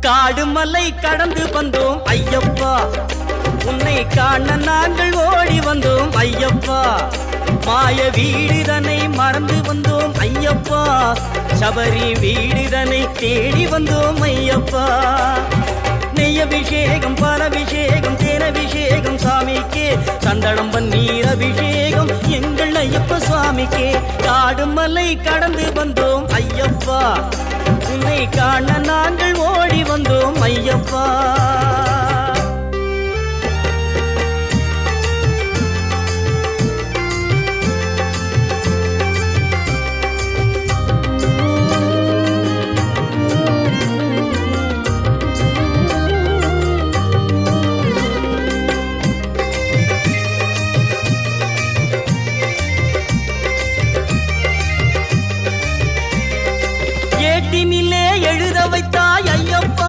காடு மலை கடந்து வந்தோம் ஐயப்பா, உன்னை காண நாங்கள் ஓடி வந்தோம் ஐயப்பா. மாய வீடுதனை மறந்து வந்தோம் ஐயப்பா, சபரி வீடுதனை தேடி வந்தோம் ஐயப்பா. நெய்யபிஷேகம் பாலபிஷேகம் தேனபிஷேகம் சாமிக்கே, சந்தனம் பன்னீர் அபிஷேகம் எங்கள் ஐயப்ப சுவாமிக்கே. காடு மலை கடந்து வந்தோம் ஐயப்பா, உன்னை காண நாங்கள் ஓடி